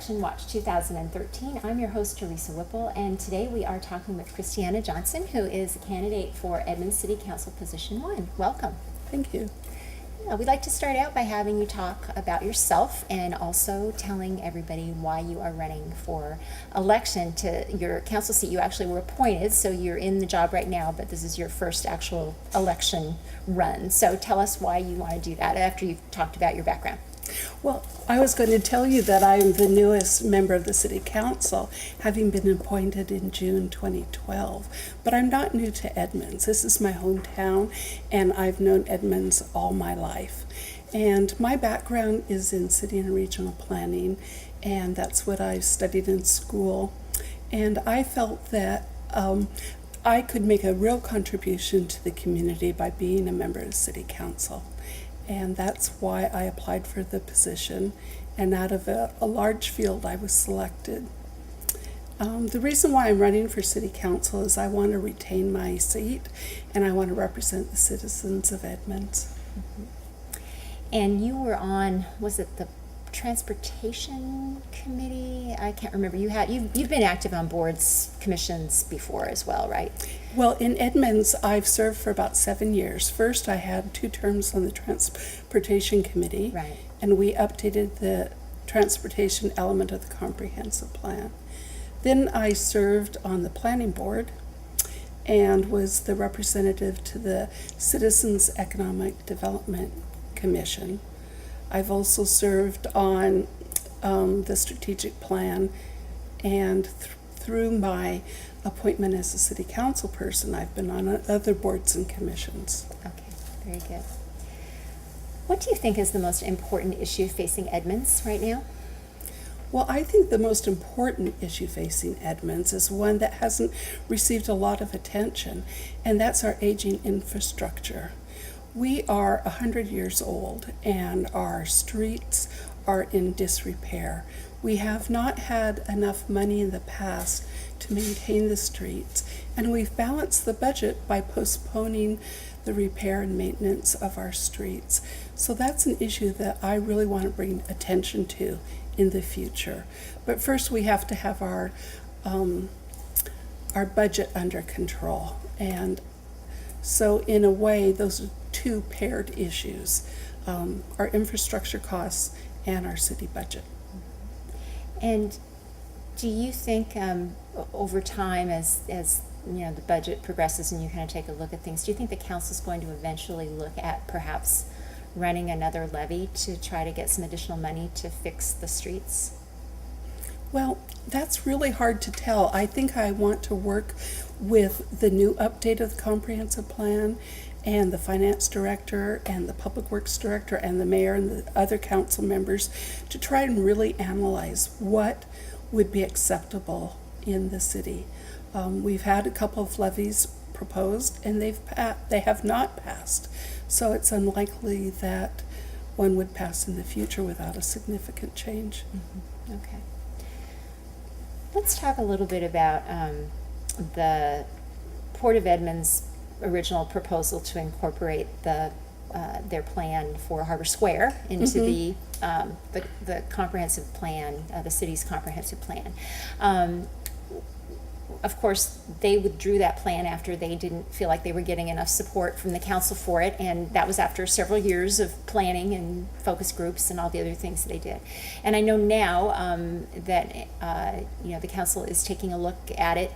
Election Watch 2013. I'm your host, Teresa Wippel, and today we are talking with Kristiana Johnson, who is a candidate for Edmonds City Council Position 1. Welcome. Thank you. We'd like to start out by having you talk about yourself and also telling everybody why you are running for election to your council seat. You actually were appointed, so you're in the job right now, but this is your first actual election run. So tell us why you want to do that after you've talked about your background. Well, I was going to tell you that I'm the newest member of the City Council, having been appointed in June 2012. But I'm not new to Edmonds. This is my hometown, and I've known Edmonds all my life. And my background is in city and regional planning, and that's what I studied in school. And I felt that I could make a real contribution to the community by being a member of the City Council. And that's why I applied for the position, and out of a large field I was selected. The reason why I'm running for City Council is I want to retain my seat, and I want to represent the citizens of Edmonds. Mm-hmm. And you were on, was it the Transportation Committee? I can't remember. You've been active on boards, commissions before as well, right? Well, in Edmonds, I've served for about 7 years. First, I had 2 terms on the Transportation Committee, right, and we updated the transportation element of the comprehensive plan. Then I served on the Planning Board and was the representative to the Citizens Economic Development Commission. I've also served on the strategic plan, and through my appointment as a city council person, I've been on other boards and commissions. Okay, very good. What do you think is the most important issue facing Edmonds right now? Well, I think the most important issue facing Edmonds is one that hasn't received a lot of attention, and that's our aging infrastructure. We are 100 years old, and our streets are in disrepair. We have not had enough money in the past to maintain the streets, and we've balanced the budget by postponing the repair and maintenance of our streets. So that's an issue that I really want to bring attention to in the future. But first we have to have our budget under control. And so in a way, those are 2 paired issues, our infrastructure costs and our city budget. And do you think over time, as you know, the budget progresses and you kind of take a look at things, do you think the council is going to eventually look at perhaps running another levy to try to get some additional money to fix the streets? Well, that's really hard to tell. I think I want to work with the new update of the comprehensive plan and the finance director and the public works director and the mayor and the other council members to try and really analyze what would be acceptable in the city. We've had a couple of levies proposed, and they have not passed. So it's unlikely that one would pass in the future without a significant change. Mm-hmm. Okay. Let's talk a little bit about the Port of Edmonds' original proposal to incorporate their plan for Harbor Square into the comprehensive plan, the city's comprehensive plan. Of course, they withdrew that plan after they didn't feel like they were getting enough support from the council for it, and that was after several years of planning and focus groups and all the other things that they did. And I know now that the council is taking a look at it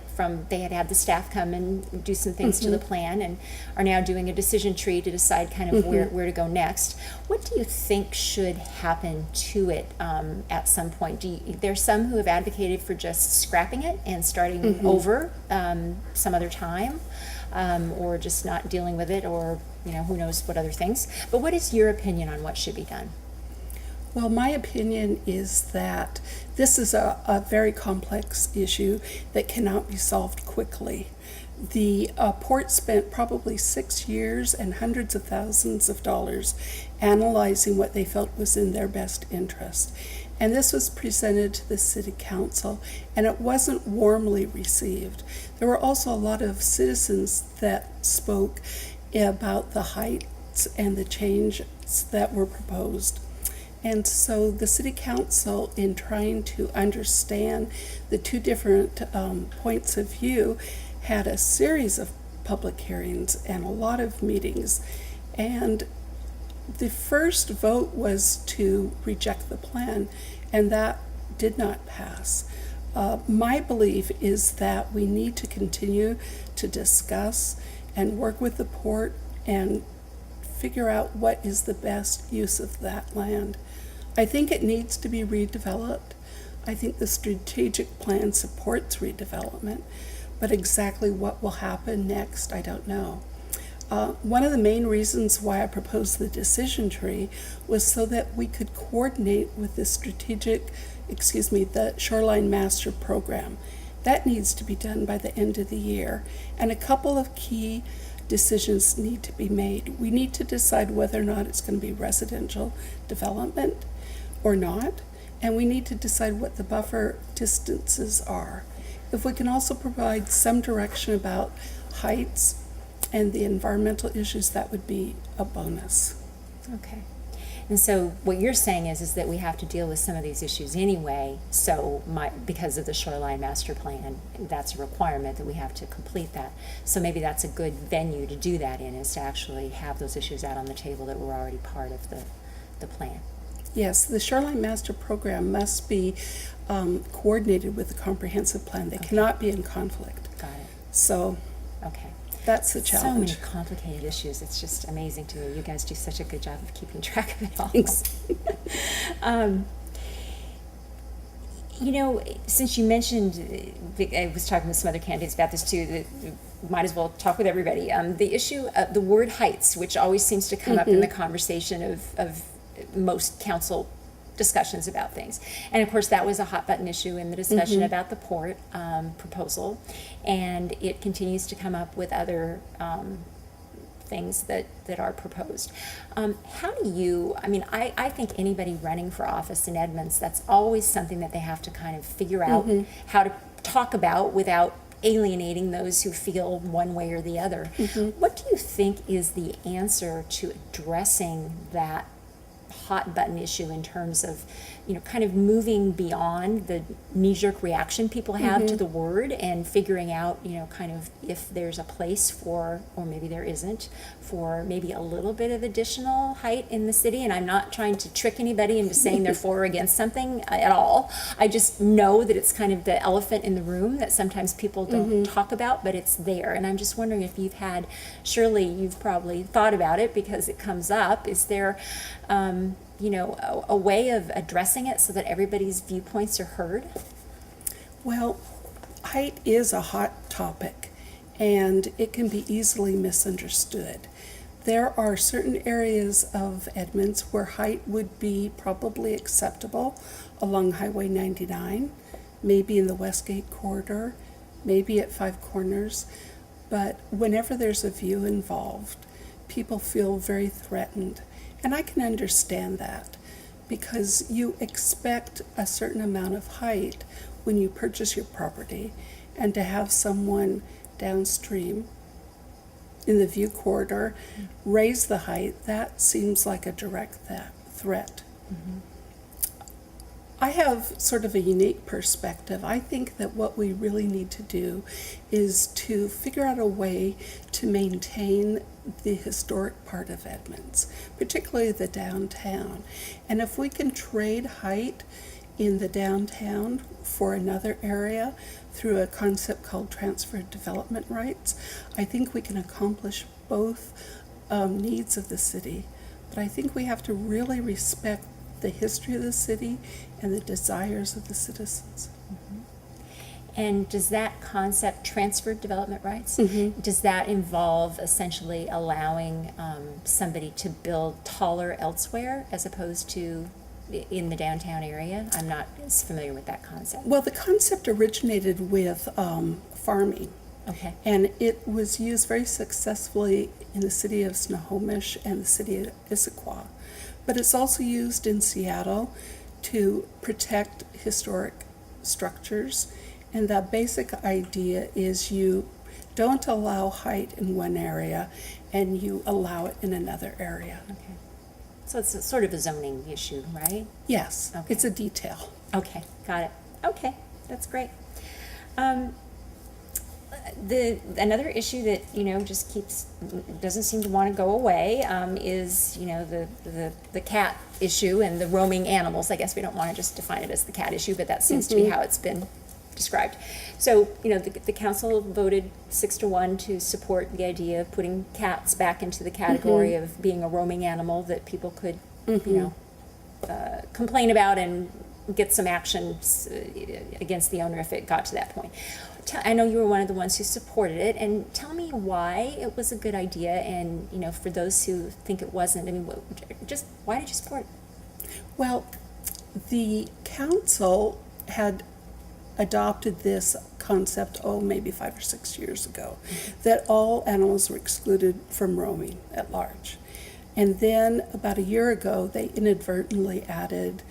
they had the staff come and do some things to the plan and are now doing a decision tree to decide kind of where to go next. What do you think should happen to it at some point? There's some who have advocated for just scrapping it and starting over some other time, or just not dealing with it, or who knows what other things. But what is your opinion on what should be done? Well, my opinion is that this is a very complex issue that cannot be solved quickly. The port spent probably 6 years and hundreds of thousands of dollars analyzing what they felt was in their best interest. And this was presented to the City Council, and it wasn't warmly received. There were also a lot of citizens that spoke about the heights and the changes that were proposed. And so the city council, in trying to understand the two different points of view, had a series of public hearings and a lot of meetings. And the first vote was to reject the plan, and that did not pass. My belief is that we need to continue to discuss and work with the port and figure out what is the best use of that land. I think it needs to be redeveloped. I think the strategic plan supports redevelopment, but exactly what will happen next, I don't know. One of the main reasons why I proposed the decision tree was so that we could coordinate with the the Shoreline Master Program. That needs to be done by the end of the year, and a couple of key decisions need to be made. We need to decide whether or not it's going to be residential development or not, and we need to decide what the buffer distances are. If we can also provide some direction about heights and the environmental issues, that would be a bonus. Okay. And so what you're saying is that we have to deal with some of these issues anyway, so because of the Shoreline Master Plan, that's a requirement that we have to complete that. So maybe that's a good venue to do that in, is to actually have those issues out on the table that were already part of the plan. Yes, the Shoreline Master Program must be coordinated with the comprehensive plan. They cannot be in conflict. Got it. So Okay. that's the challenge. So many complicated issues. It's just amazing to me. You guys do such a good job of keeping track of it all. Thanks. You know, since you mentioned, I was talking with some other candidates about this too, that might as well talk with everybody. The issue of the word heights, which always seems to come up in the conversation of most council discussions about things. And of course, that was a hot button issue in the discussion about the port proposal. And it continues to come up with other things that are proposed. How do you, I think anybody running for office in Edmonds, that's always something that they have to kind of figure out how to talk about without alienating those who feel one way or the other. What do you think is the answer to addressing that hot button issue in terms of, kind of moving beyond the knee-jerk reaction people have to the word and figuring out, kind of if there's a place for, or maybe there isn't, for maybe a little bit of additional height in the city? And I'm not trying to trick anybody into saying they're for or against something at all. I just know that it's kind of the elephant in the room that sometimes people don't talk about, but it's there. And I'm just wondering if surely you've probably thought about it because it comes up. Is there, a way of addressing it so that everybody's viewpoints are heard? Well, height is a hot topic, and it can be easily misunderstood. There are certain areas of Edmonds where height would be probably acceptable along Highway 99, maybe in the Westgate corridor, maybe at Five Corners, but whenever there's a view involved, people feel very threatened. And I can understand that, because you expect a certain amount of height when you purchase your property, and to have someone downstream in the view corridor raise the height, that seems like a direct threat. I have sort of a unique perspective. I think that what we really need to do is to figure out a way to maintain the historic part of Edmonds, particularly the downtown. And if we can trade height in the downtown for another area through a concept called transferred development rights, I think we can accomplish both needs of the city. But I think we have to really respect the history of the city and the desires of the citizens. And does that concept, transferred development rights, does that involve essentially allowing somebody to build taller elsewhere as opposed to in the downtown area? I'm not as familiar with that concept. Well, the concept originated with farming. Okay. And it was used very successfully in the city of Snohomish and the city of Issaquah. But it's also used in Seattle to protect historic structures. And the basic idea is you don't allow height in one area and you allow it in another area. Okay. So it's sort of a zoning issue, right? Yes, Okay. it's a detail. Okay, got it. Okay, that's great. Another issue that, just doesn't seem to want to go away, is, the cat issue and the roaming animals. I guess we don't want to just define it as the cat issue, but that seems to be how it's been described. So, the council voted 6-1 to support the idea of putting cats back into the category of being a roaming animal that people could, complain about and get some actions against the owner if it got to that point. I know you were one of the ones who supported it, and tell me why it was a good idea, and for those who think it wasn't, I mean, why did you support it? Well, the council had adopted this concept, maybe 5 or 6 years ago, that all animals were excluded from roaming at large. And then about a year ago, they inadvertently added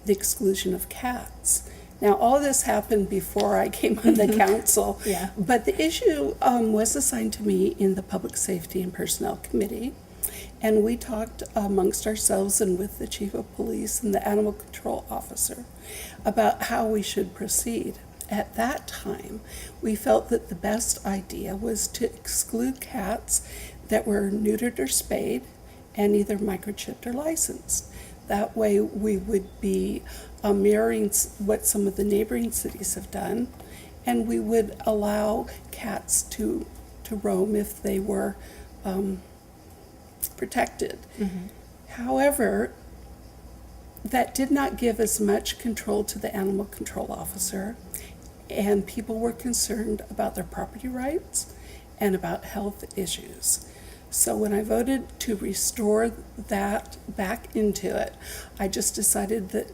the exclusion of cats. Now, all this happened before I came on the council, Yeah. but the issue was assigned to me in the Public Safety and Personnel Committee, and we talked amongst ourselves and with the Chief of Police and the Animal Control Officer about how we should proceed. At that time, we felt that the best idea was to exclude cats that were neutered or spayed and either microchipped or licensed. That way we would be mirroring what some of the neighboring cities have done, and we would allow cats to roam if they were protected. However, that did not give as much control to the animal control officer, and people were concerned about their property rights and about health issues. So when I voted to restore that back into it, I just decided that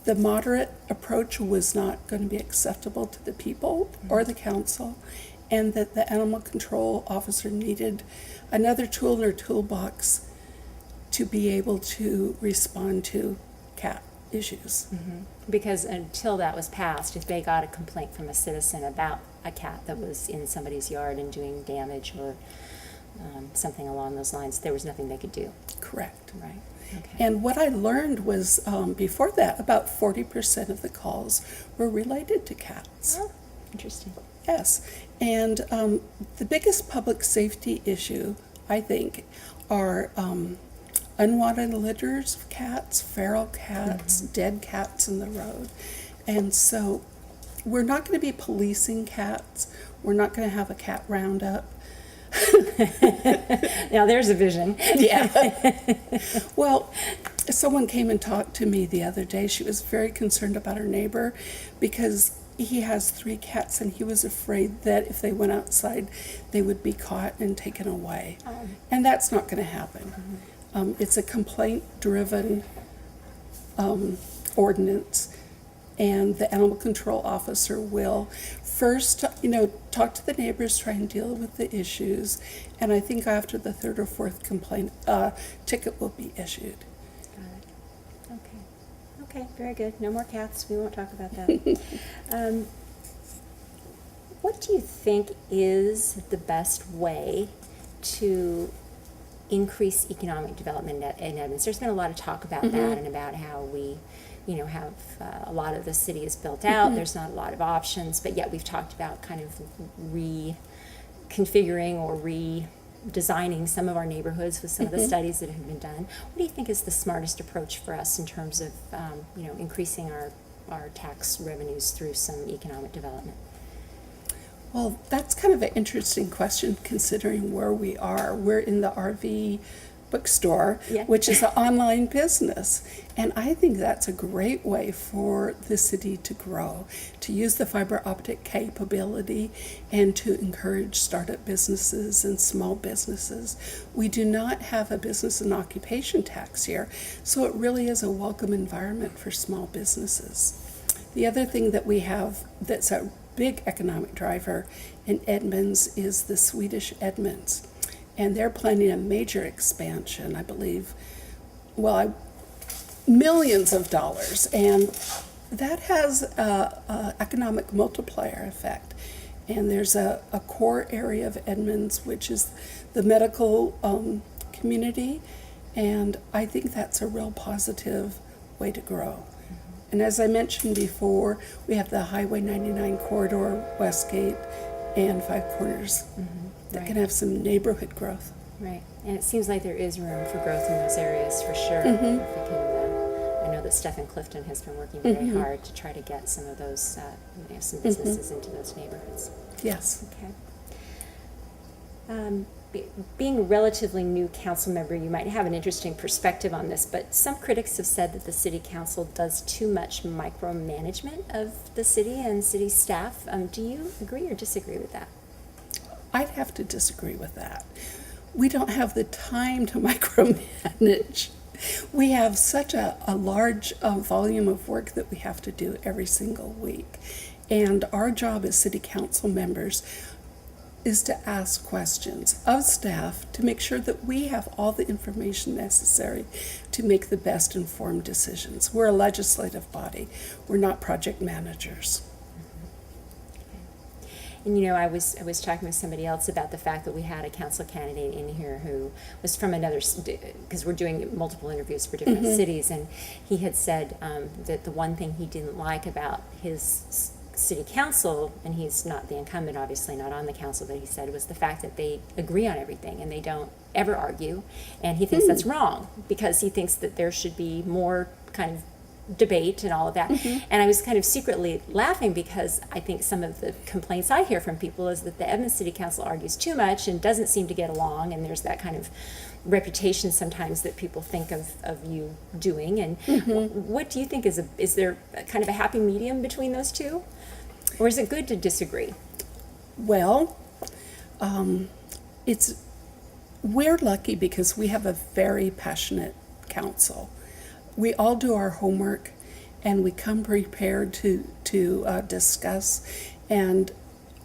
the moderate approach was not going to be acceptable to the people or the council, and that the animal control officer needed another tool in their toolbox to be able to respond to cat issues. Because until that was passed, if they got a complaint from a citizen about a cat that was in somebody's yard and doing damage or something along those lines, there was nothing they could do. Correct. Right. Okay. And what I learned was before that, about 40% of the calls were related to cats. Oh, interesting. Yes. And the biggest public safety issue, I think, are unwanted litters of cats, feral cats, dead cats in the road. And so we're not going to be policing cats. We're not going to have a cat roundup. Now there's a vision. Yeah. Well, someone came and talked to me the other day. She was very concerned about her neighbor because he has 3 cats, and he was afraid that if they went outside, they would be caught and taken away. And that's not going to happen. It's a complaint-driven ordinance, and the animal control officer will first, talk to the neighbors, try and deal with the issues, and I think after the 3rd or 4th complaint, ticket will be issued. Got it. Okay, very good. No more cats. We won't talk about that. What do you think is the best way to increase economic development in Edmonds? There's been a lot of talk about that and about how we have a lot of the city is built out. There's not a lot of options, but yet we've talked about kind of reconfiguring or redesigning some of our neighborhoods with some of the studies that have been done. What do you think is the smartest approach for us in terms of increasing our tax revenues through some economic development? Well, that's kind of an interesting question considering where we are. We're in the RV bookstore, Yeah. which is an online business. And I think that's a great way for the city to grow, to use the fiber optic capability and to encourage startup businesses and small businesses. We do not have a business and occupation tax here, so it really is a welcome environment for small businesses. The other thing that we have that's a big economic driver in Edmonds is the Swedish Edmonds. And they're planning a major expansion, I believe, millions of dollars. And that has a economic multiplier effect. And there's a core area of Edmonds, which is the medical community. And I think that's a real positive way to grow. And as I mentioned before, we have the Highway 99 corridor, Westgate, and Five Corners that Right. can have some neighborhood growth. Right, and it seems like there is room for growth in those areas for sure. If we can, I know that Stephen Clifton has been working very hard to try to get some of those, some businesses into those neighborhoods. Yes. Okay. Being a relatively new council member, you might have an interesting perspective on this, but some critics have said that the city council does too much micromanagement of the city and city staff. Do you agree or disagree with that? I'd have to disagree with that. We don't have the time to micromanage. We have such a large volume of work that we have to do every single week. And our job as city council members is to ask questions of staff to make sure that we have all the information necessary to make the best informed decisions. We're a legislative body. We're not project managers. And I was talking with somebody else about the fact that we had a council candidate in here who was from another, because we're doing multiple interviews for different cities, and he had said that the one thing he didn't like about his city council, and he's not the incumbent, obviously not on the council, but he said was the fact that they agree on everything and they don't ever argue, and he thinks that's wrong because he thinks that there should be more kind of debate and all of that. And I was kind of secretly laughing because I think some of the complaints I hear from people is that the Edmonds City Council argues too much and doesn't seem to get along, and there's that kind of reputation sometimes that people think of you doing. And what do you think is there a kind of a happy medium between those two? Or is it good to disagree? Well, we're lucky because we have a very passionate council. We all do our homework, and we come prepared to discuss and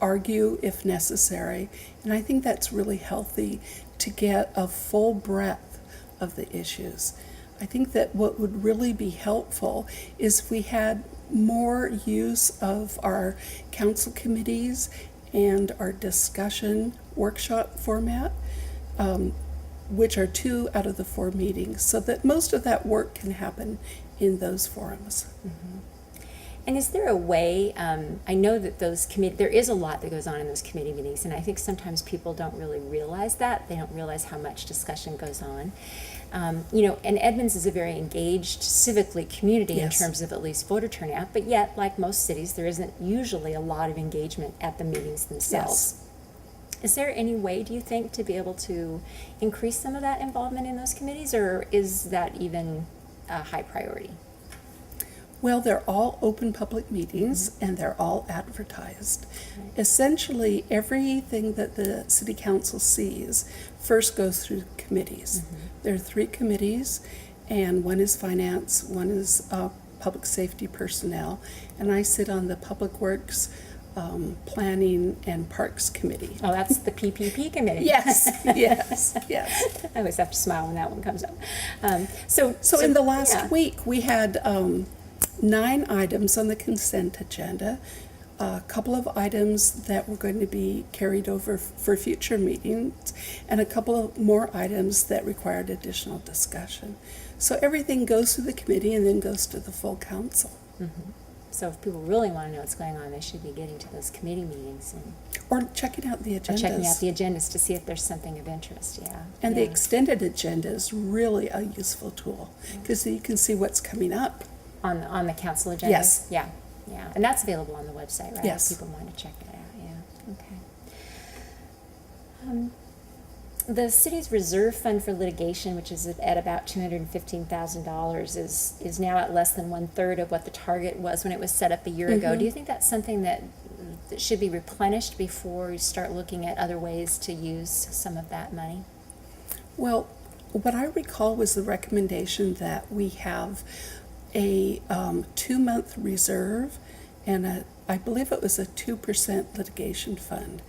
argue if necessary. And I think that's really healthy to get a full breadth of the issues. I think that what would really be helpful is if we had more use of our council committees and our discussion workshop format, which are 2 out of the 4 meetings, so that most of that work can happen in those forums. And is there a way, I know that there is a lot that goes on in those committee meetings, and I think sometimes people don't really realize that. They don't realize how much discussion goes on. And Edmonds is a very engaged civically community in terms of at least voter turnout, but yet, like most cities, there isn't usually a lot of engagement at the meetings themselves. Yes. Is there any way, do you think, to be able to increase some of that involvement in those committees, or is that even a high priority? Well, they're all open public meetings, and they're all advertised. Essentially, everything that the city council sees first goes through committees. There are 3 committees, and one is finance, one is public safety personnel, and I sit on the public works, planning, and parks committee. Oh, that's the PPP committee. Yes, yes, yes. I always have to smile when that one comes up. So in the last week, we had 9 items on the consent agenda, a couple of items that were going to be carried over for future meetings, and a couple of more items that required additional discussion. So everything goes through the committee and then goes to the full council. So if people really want to know what's going on, they should be getting to those committee meetings Or checking out the agendas. or checking out the agendas to see if there's something of interest, And the extended agenda is really a useful tool, because you can see what's coming up. On the council agenda? Yes. Yeah. And that's available on the website, right? Yes. If people want to check it out, okay. The city's reserve fund for litigation, which is at about $215,000, is now at less than 1/3 of what the target was when it was set up a year ago. Do you think that's something that should be replenished before you start looking at other ways to use some of that money? Well, what I recall was the recommendation that we have a 2-month reserve and I believe it was a 2% litigation fund.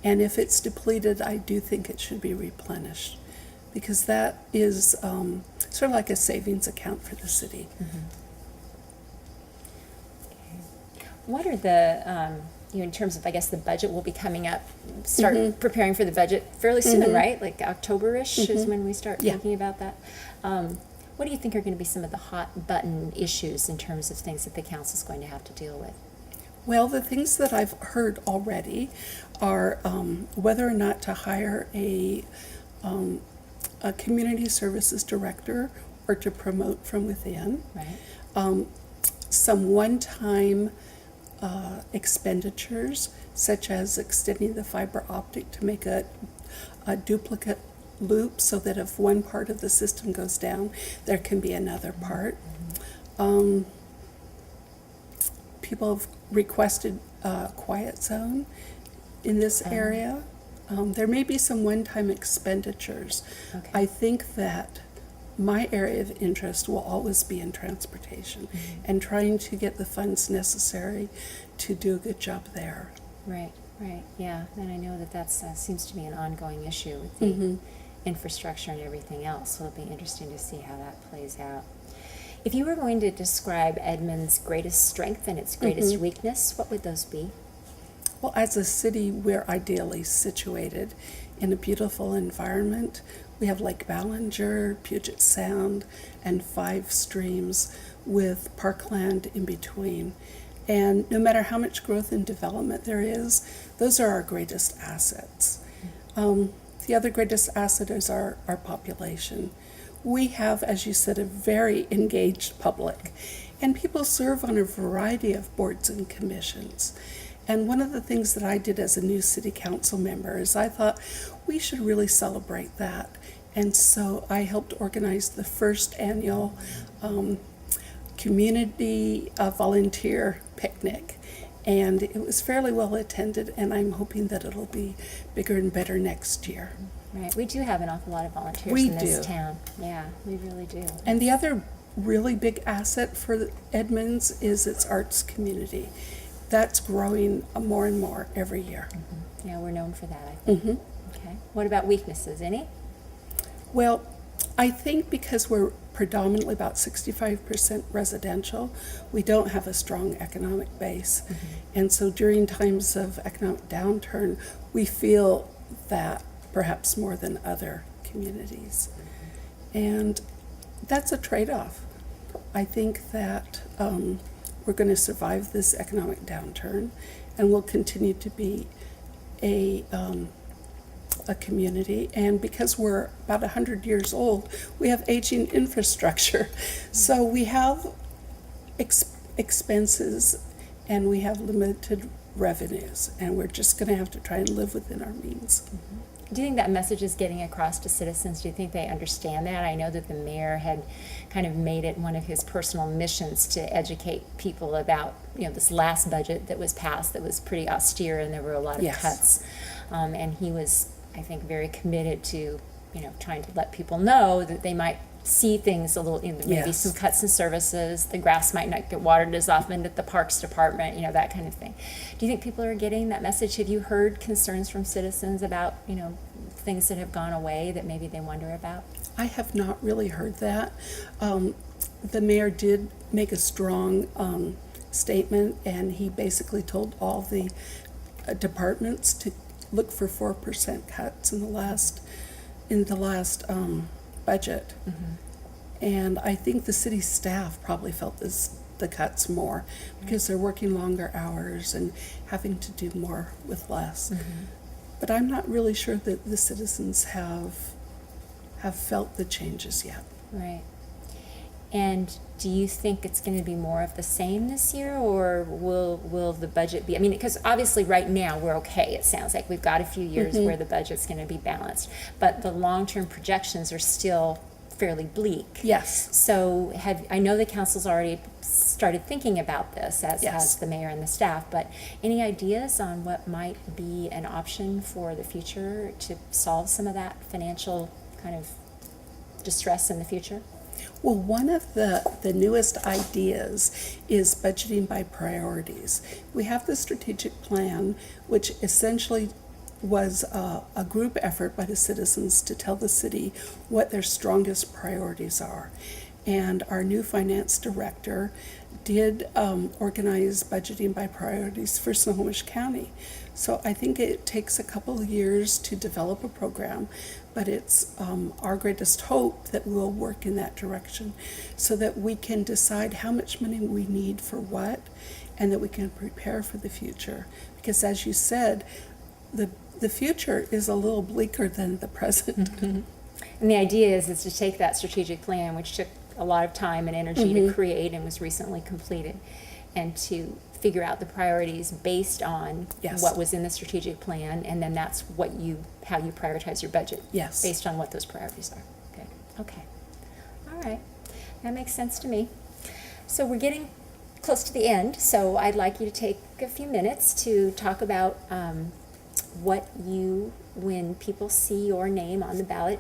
And if it's depleted, I do think it should be replenished, because that is sort of like a savings account for the city. What are the in terms of, I guess, the budget will be coming up, start preparing for the budget fairly soon, right? Like October-ish is when we start thinking about that. What do you think are going to be some of the hot button issues in terms of things that the council's going to have to deal with? Well, the things that I've heard already are whether or not to hire a community services director or to promote from within. Right. Some one-time expenditures, such as extending the fiber optic to make a duplicate loop so that if one part of the system goes down, there can be another part. People have requested a quiet zone in this area. There may be some one-time expenditures. Okay. I think that my area of interest will always be in transportation and trying to get the funds necessary to do a good job there. Right, right, yeah. And I know that that's seems to be an ongoing issue with the infrastructure and everything else, so it'll be interesting to see how that plays out. If you were going to describe Edmonds' greatest strength and its greatest weakness, what would those be? Well, as a city, we're ideally situated in a beautiful environment. We have Lake Ballinger, Puget Sound, and 5 streams with parkland in between. And no matter how much growth and development there is, those are our greatest assets. The other greatest asset is our population. We have, as you said, a very engaged public, and people serve on a variety of boards and commissions. And one of the things that I did as a new city council member is I thought we should really celebrate that. And so I helped organize the first annual community volunteer picnic. And it was fairly well attended, and I'm hoping that it'll be bigger and better next year. Right, we do have an awful lot of volunteers We in this do. town. Yeah, we really do. And the other really big asset for Edmonds is its arts community. That's growing more and more every year. Yeah, we're known for that, I think. Okay. What about weaknesses? Any? Well, I think because we're predominantly about 65% residential, we don't have a strong economic base. And so during times of economic downturn, we feel that perhaps more than other communities. And that's a trade-off. I think that we're going to survive this economic downturn, and we'll continue to be a community. And because we're about 100 years old, we have aging infrastructure. So we have expenses and we have limited revenues, and we're just going to have to try and live within our means. Do you think that message is getting across to citizens? Do you think they understand that? I know that the mayor had kind of made it one of his personal missions to educate people about, this last budget that was passed that was pretty austere and there were a lot of cuts. And he was, I think, very committed to, trying to let people know that they might see things a little, maybe some cuts in services, the grass might not get watered as often at the parks department, that kind of thing. Do you think people are getting that message? Have you heard concerns from citizens about, things that have gone away that maybe they wonder about? I have not really heard that. The mayor did make a strong statement, and he basically told all the departments to look for 4% cuts in the last budget. And I think the city staff probably felt the cuts more because they're working longer hours and having to do more with less. But I'm not really sure that the citizens have felt the changes yet. Right. And do you think it's going to be more of the same this year, or will the budget be, because obviously right now we're okay, it sounds like. We've got a few years where the budget's going to be balanced, but the long-term projections are still fairly bleak. Yes. So I know the council's already started thinking about this, as has the mayor and the staff, but any ideas on what might be an option for the future to solve some of that financial kind of distress in the future? Well, one of the newest ideas is budgeting by priorities. We have the strategic plan, which essentially was a group effort by the citizens to tell the city what their strongest priorities are. and our new finance director did organize budgeting by priorities for Snohomish County. So I think it takes a couple of years to develop a program, but it's our greatest hope that we'll work in that direction so that we can decide how much money we need for what, and that we can prepare for the future. Because as you said, the future is a little bleaker than the present. And the idea is to take that strategic plan, which took a lot of time and energy to create and was recently completed, and to figure out the priorities based on Yes. what was in the strategic plan, and then that's how you prioritize your budget. Yes. Based on what those priorities are. Good. Okay. All right. That makes sense to me. So we're getting close to the end, so I'd like you to take a few minutes to talk about when people see your name on the ballot,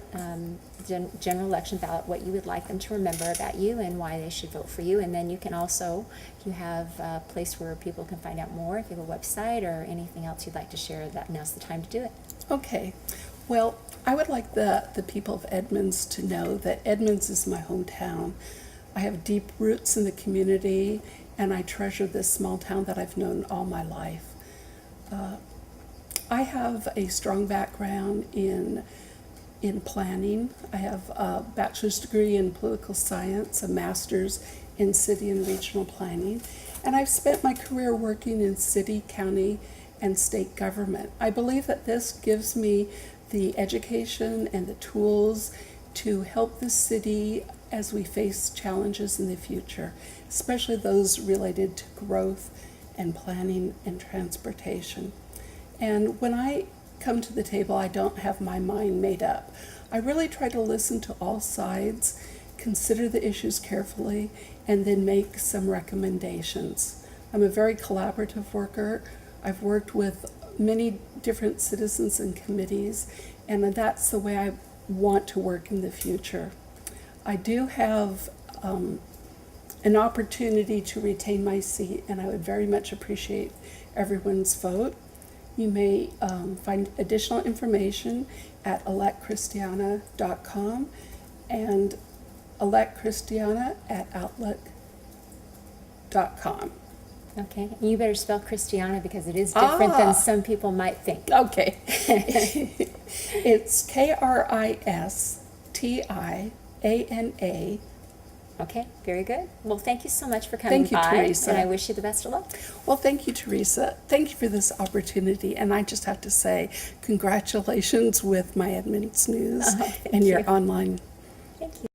general election ballot, what you would like them to remember about you and why they should vote for you. And then you can also, if you have a place where people can find out more, if you have a website or anything else you'd like to share, now's the time to do it. Okay. Well, I would like the people of Edmonds to know that Edmonds is my hometown. I have deep roots in the community, and I treasure this small town that I've known all my life. I have a strong background in planning. I have a bachelor's degree in political science, a master's in city and regional planning, and I've spent my career working in city, county, and state government. I believe that this gives me the education and the tools to help the city as we face challenges in the future, especially those related to growth and planning and transportation. And when I come to the table, I don't have my mind made up. I really try to listen to all sides, consider the issues carefully, and then make some recommendations. I'm a very collaborative worker. I've worked with many different citizens and committees, and that's the way I want to work in the future. I do have an opportunity to retain my seat, and I would very much appreciate everyone's vote. You may find additional information at electkristiana.com and electkristiana@outlook.com. Okay. You better spell Kristiana because it is different than some people might think. Okay. It's Kristiana. Okay, very good. Well, thank you so much for coming Thank you, by, Teresa. and I wish you the best of luck. Well, thank you, Teresa. Thank you for this opportunity. And I just have to say, congratulations with my Edmonds News Thank and your you. online. Thank you.